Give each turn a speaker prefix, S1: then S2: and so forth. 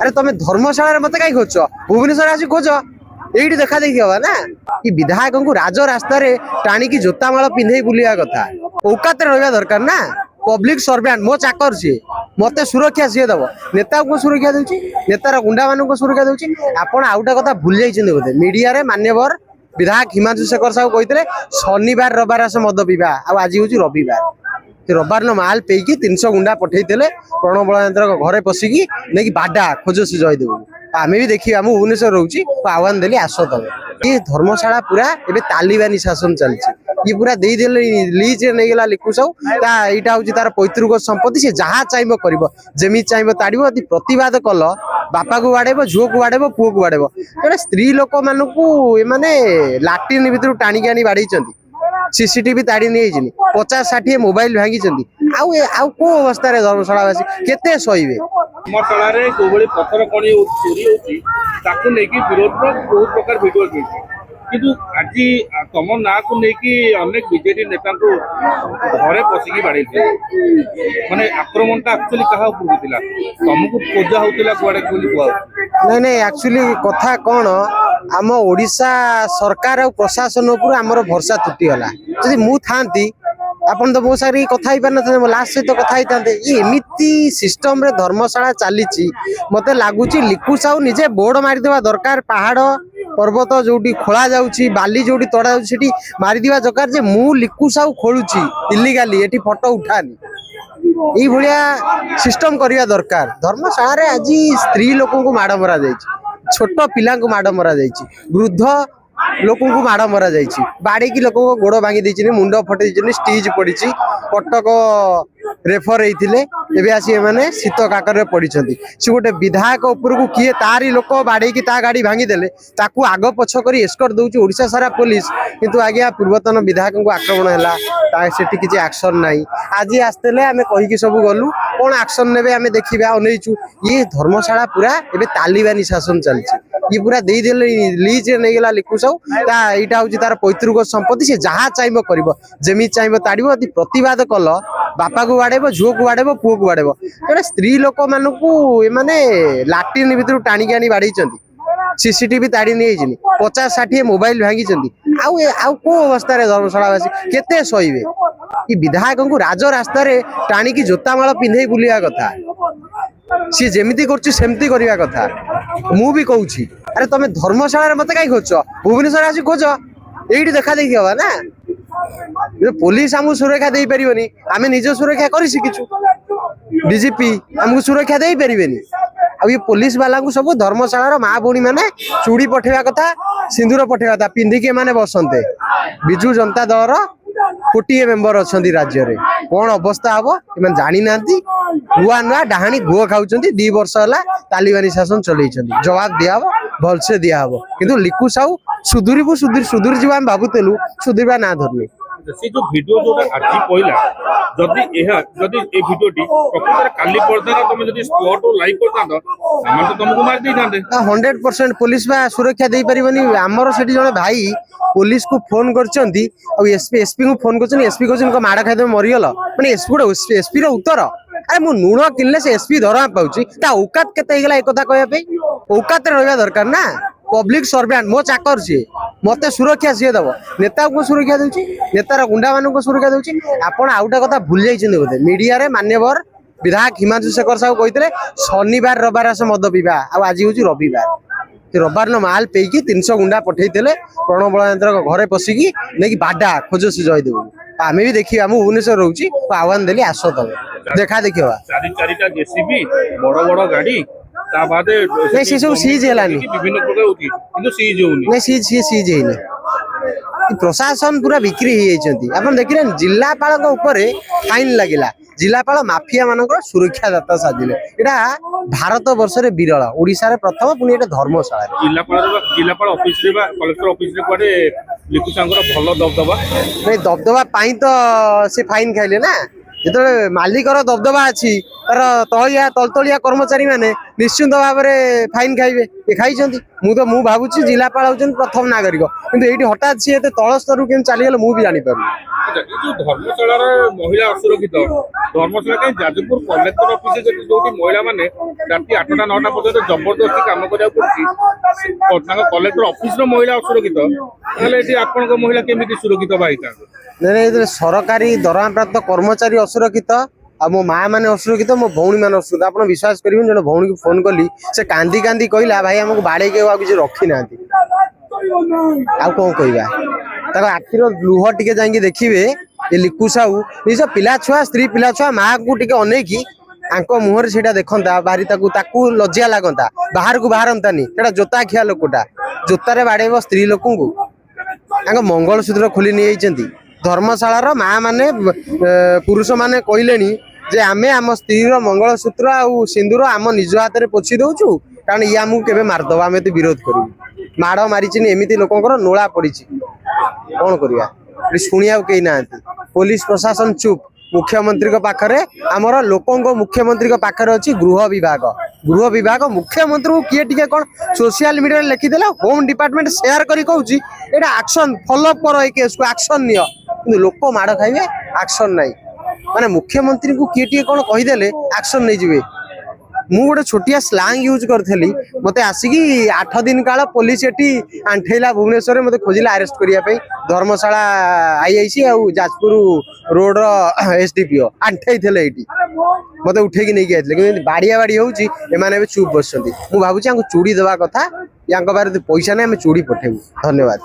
S1: अरे तुम धर्मशाला मत कहीं खोज भुवनेश्वर आसी खोज ये देखा देखी हवा ना कि विधायक को राज रास्त टाणिकी जोतामाल पिंधे बुलिया कथा औकात रहा दरकार ना पब्लिक सर्वेंट मो चाकर सी मत सुरक्षा सी दब नेता को सुरक्षा दूसरी नेतार गुंडा मान सुरक्षा दूसरी आपण आउटा कथा भूल जाइए बोधे मीडिया रे मान्यवर विधायक हिमांशु शेखर साहू कहते शनिवार रविवार आस मद पीवा आज हूँ रविवार रविवार माल पेकी 300 गुंडा पठे प्रणव बलयंत्र घरे पशिकी नहीं बाडा खोज से जयदेव आम भी देखिए मुझे भुवनेश्वर रोची आह्वान देली आस तब ये धर्मशाला पूरा एवं तालिबानी शासन चलती ये पूरा लीज नहीं गला लिखु सब यहाँ हूँ तार पैतृक संपत्ति से जहाँ चाहिए कर जमी चाहिए ताड़ प्रतिवाद कल बापा को बाड़ेब झुओ को बाड़ेब पुओ को बाड़ेब तेरे स्त्री लोक माने लाट्रिन भर टाणिकी आनी बाड़े सीसीटीवी ताड़ी नहीं 50-60 मोबाइल भांगी आउ को अवस्था धर्मशालावासी केते सहीबे
S2: धर्मशाला जो पथर कणी चोरी होती विरोध बहुत प्रकार भिडियो किंतु आज तुम ना को लेकिन अनेक बीजेडी नेता घरे पशिकी बाड़ी माने आक्रमण एक्चुअली क्या तुमको खोजा होता कड़े
S1: नहीं नहीं एक्चुअली कथा कौन आम ओडिशा सरकार और प्रशासन उपर आमर भरसा तुटीगला जदि मु थांती आपन तो मो सारी कथा पार लास्ट सहित कथा ये एमती सिस्टम रे धर्मशाला चली मत लगुच लिखु साहू निजे बोर्ड मारिदेवा दरकार पहाड़ पर्वत जो खोला जाऊँगी बाली जो तड़ा जाऊँगी मारिदेवा दरकार जे मु लिखु साहू खोलुची इलिगाली ये फटो उठानी ये भाया सिस्टम करवा दरकार धर्मशाला रे आज स्त्री लोक को माड़ मरा छोट पिला को माड़ मरा वृद्ध लोक को माड़ मरा बाड़ी की लोक गोड़ भांगी मुंड फटे स्टीज पड़ी कटक रेफर होते आसी मैंने शीत काकर पड़ी सी गोटे विधायक उपरको किए तारी लोक बाड़े की गाड़ी भांगीदे ताकू आग पछ कर एस्कॉर्ट दौर ओडिशा सारा पुलिस किंतु आज्ञा पूर्वतन विधायक को आक्रमण है सेठी किसी एक्शन नहीं आज आसते आम कहीकि सब गलु कौन एक्शन ने आम देखा अनईचु ये धर्मशाला पूरा एवं तालिबानी शासन चलती ये पूरा लीज नहीं गला लिखु सब यहाँ हूँ तार पैतृक संपत्ति से जहाँ चाहिए कर जमी चाहिए ताड़ प्रतिवाद कल बापा को बाड़ेब झुओ को बाड़ेब पुओ को बाड़ेब तेरे स्त्री लोक माने लाट्रिन भर टाणिकी आनी बाड़े सीसीटीवी ताड़ी नहीं 50-60 मोबाइल भांगी आउ को अवस्था धर्मशालावासी केते सहीबे कि विधायक को राज रास्त टाणिकी जोतामाल पिंधे बुलिया कथा सी जेमिति करछि सेमति करिया कथा मु भी कहूँ अरे तुम धर्मशाला मत कहीं खोज भुवनेश्वर आसी खोज ये देखा देखी हवा ना पुलिस आमको सुरक्षा दे पारिबनी आमे निज सुरक्षा कर शिखिचु डीजीपी आमको सुरक्षा दे पारिबेनी अब ये पुलिस वाला को सब धर्मशाला माँ भौणी मैंने चूड़ी पठेवा कथा सिंदूर पठेवा कथा पिंधिकी मैंने बसंते बिजु जनता दल कोटिए मेंबर अच्छा राज्य रे कौन अवस्था हम जानी ना नुआ नुआ डाहाणी गुह खाऊं 2 वर्ष है तालिबानी शासन चल जवाब दिहब भलसे दिहब किंतु लिखु साहू सुधुरबू सुधुरी जी आम भावुलु सुधुरवा ना धरनी
S2: से जो वीडियो जोटा आज पहला जदि जदि ए वीडियोटी प्रकृत काली पर्दा तुम जदि स्पॉट लाइव करता हम तो तुमको मार दे थांते
S1: 100% पुलिस बा सुरक्षा दे परिबनी हमर सेठी जने भाई पुलिस को फोन करचंती और एसपी को फोन करचन एसपी को माड़ खाइदे मरिगल माने एसपी रो उत्तर अरे मु नुण किनले से एसपी दरमा पाउची ता औकात केते हेगला एक कथा कहया पे औकात रहा दरकार ना पब्लिक सर्वेंट मो चाकर सी मत सुरक्षा सी दब नेता को सुरक्षा दूसरी नेतार गुंडा मान सुरक्षा दूसरी आपण आउटा कथा भूल जाइए बोधे मीडिया रे मान्यवर विधायक हिमांशु शेखर साहू कहते शनिवार रविवार आस मद पीवा आज हूँ रविवार रविवार माल पेकी 300 गुंडा पठे प्रणव बलयंत्र घरे पशिकी नहीं बाडा खोज से जयदेव आम भी देखिए मुझे भुवनेश्वर रोची आह्वान देली आस तब देखा देखिए
S2: जेसीबी बड़ बड़ गाड़ी
S1: नहीं सी सब सीज है सीज है प्रशासन पूरा बिक्री आप देखिए जिलापाल फाइन लगे जिलापाल माफिया मान सुरक्षादाता साजिले यहाँ भारत वर्ष रे विरल ओडिशा प्रथम पुणी धर्मशाला
S2: जिलापाल ऑफिस रे कलेक्टर ऑफिस रे कुआडे लिखु सांगर भल दबदबा
S1: नहीं दबदबा पाई तो से फाइन खाइले ना जो मालिकर दबदबा अच्छी तार तलिया तलतलिया कर्मचारी माने ନିଶ୍ଚିନ୍ତ ଭାବରେ ଫାଇନ ଖାଇବେ। ଏ ଖାଇଛନ୍ତି। ମୁଁ ଭାବୁଛି ଜିଲ୍ଲାପାଳ ହଉଛନ୍ତି ପ୍ରଥମ ନାଗରିକ, କିନ୍ତୁ ଏଇଠି ହଠାତ୍ ସିଏ ଏତେ ତଳ ସ୍ତରରୁ କେମିତି ଚାଲିଗଲେ ମୁଁ ବି ଜାଣିପାରୁନି।
S2: ଆଚ୍ଛା, ଏ ଯୋଉ ଧର୍ମଶାଳାର ମହିଳା ଅସୁରକ୍ଷିତ, ଧର୍ମଶାଳା କାହିଁ ଯାଜପୁର କଲେକ୍ଟର ଅଫିସ ଯୋଉଠି ମହିଳା ମାନେ ରାତି 8ଟା 9ଟା ପର୍ଯ୍ୟନ୍ତ ଜବରଦସ୍ତି କାମ କରିବାକୁ ପଡୁଛି, ତାଙ୍କ କଲେକ୍ଟର ଅଫିସର ମହିଳା ଅସୁରକ୍ଷିତ, ତାହେଲେ ଏଠି ଆପଣଙ୍କ ମହିଳା କେମିତି ସୁରକ୍ଷିତ ପାଇଥାନ୍ତେ?
S1: ନାଇଁ ସରକାରୀ ଦରମାପ୍ରାପ୍ତ କର୍ମଚାରୀ ଅସୁରକ୍ଷିତ, ଆଉ ମୋ ମା ମାନେ ଅସୁରକ୍ଷିତ, ମୋ ଭଉଣୀ ମାନେ ଅସୁରକ୍ଷିତ। ଆପଣ ବିଶ୍ୱାସ କରିବେନି, ଜଣେ ଭଉଣୀକୁ ଫୋନ କଲି, ସେ କାନ୍ଦି କାନ୍ଦି କହିଲା ଭାଇ ଆମକୁ ବାଡେଇକି ଆଉ କିଛି ରଖିନାହାନ୍ତି। ଆଉ କଣ କହିବା, ତାଙ୍କ ଆଖିର ଲୁହ ଟିକେ ଯାଇକି ଦେଖିବେ। ଏ ଲିକୁ ସାହୁ ନିଜ ପିଲା ଛୁଆ, ସ୍ତ୍ରୀ ପିଲା ଛୁଆ, ମାଆକୁ ଟିକେ ଅନେଇକି ତାଙ୍କ ମୁହଁରେ ସେଇଟା ଦେଖନ୍ତା, ଭାରି ତାକୁ ଲଜ୍ଜା ଲାଗନ୍ତା, ବାହାରକୁ ବାହାରନ୍ତାନି। ସେଟା ଜୋତା ଖିଆ ଲୋକଟା, ଜୋତାରେ ବାଡେଇବ ସ୍ତ୍ରୀ ଲୋକଙ୍କୁ। ତାଙ୍କ ମଙ୍ଗଳସୂତ୍ର ଖୋଲି ନେଇଯାଇଛନ୍ତି। ଧର୍ମଶାଳାର ମା ମାନେ ପୁରୁଷ ମାନେ କହିଲେଣି ଯେ ଆମେ ଆମ ସ୍ତ୍ରୀର ମଙ୍ଗଳସୂତ୍ର ଆଉ ସିନ୍ଦୁର ଆମ ନିଜ ହାତରେ ପୋଛି ଦଉଛୁ, କାରଣ ଇଏ ଆମକୁ କେବେ ମାରିଦବ, ଆମେ ଏତେ ବିରୋଧ କରିବୁ। ମାଡ଼ ମାରିଚିନି, ଏମିତି ଲୋକଙ୍କର ନୋଳା ପଡିଛି। କଣ କରିବା, ଏଠି ଶୁଣିବାକୁ କେହି ନାହାନ୍ତି। ପୋଲିସ ପ୍ରଶାସନ ଚୁପ୍। ମୁଖ୍ୟମନ୍ତ୍ରୀଙ୍କ ପାଖରେ, ଆମର ଲୋକଙ୍କ ମୁଖ୍ୟମନ୍ତ୍ରୀଙ୍କ ପାଖରେ ଅଛି ଗୃହ ବିଭାଗ। ଗୃହ ବିଭାଗ ମୁଖ୍ୟମନ୍ତ୍ରୀଙ୍କୁ କିଏ ଟିକେ କଣ ସୋସିଆଲ ମିଡିଆରେ ଲେଖିଦେଲା, ହୋମ ଡିପାର୍ଟମେଣ୍ଟ ସେୟାର କରି କହୁଛି ଏଇଟା ଆକ୍ସନ ଫଲୋଅପ୍ କର, ଏଇ କେସକୁ ଆକ୍ସନ ନିଅ। କିନ୍ତୁ ଲୋକ ମାଡ଼ ଖାଇବେ, ଆକ୍ସନ ନାହିଁ। ମାନେ ମୁଖ୍ୟମନ୍ତ୍ରୀଙ୍କୁ କିଏ ଟିକେ କଣ କହିଦେଲେ ଆକ୍ସନ ନେଇଯିବେ। ମୁଁ ଗୋଟେ ଛୋଟିଆ ସ୍ଲାଙ୍ଗ ୟୁଜ କରିଥିଲି, ମତେ ଆସିକି 8 ଦିନ କାଳ ପୋଲିସ ଏଠି ଆଣ୍ଠେଇଲା ଭୁବନେଶ୍ୱରରେ, ମତେ ଖୋଜିଲା ଆରେଷ୍ଟ କରିବା ପାଇଁ। ଧର୍ମଶାଳା ଆଇଆଇସି ଆଉ ଯାଜପୁର ରୋଡର ଏସଡିପିଓ ଆଣ୍ଠେଇଥିଲେ ଏଇଠି, ମତେ ଉଠେଇକି ନେଇକି ଯାଇଥିଲେ। କିନ୍ତୁ ବାଡିଆ ବାଡି ହଉଛି, ଏମାନେ ଏବେ ଚୁପ୍ ବସିଛନ୍ତି। ମୁଁ ଭାବୁଛି ୟାଙ୍କୁ ଚୁଡ଼ି ଦେବା କଥା, ୟାଙ୍କ ପାଖରେ ପଇସା ନାହିଁ, ଆମେ ଚୁଡ଼ି ପଠେଇବୁ। ଧନ୍ୟବାଦ।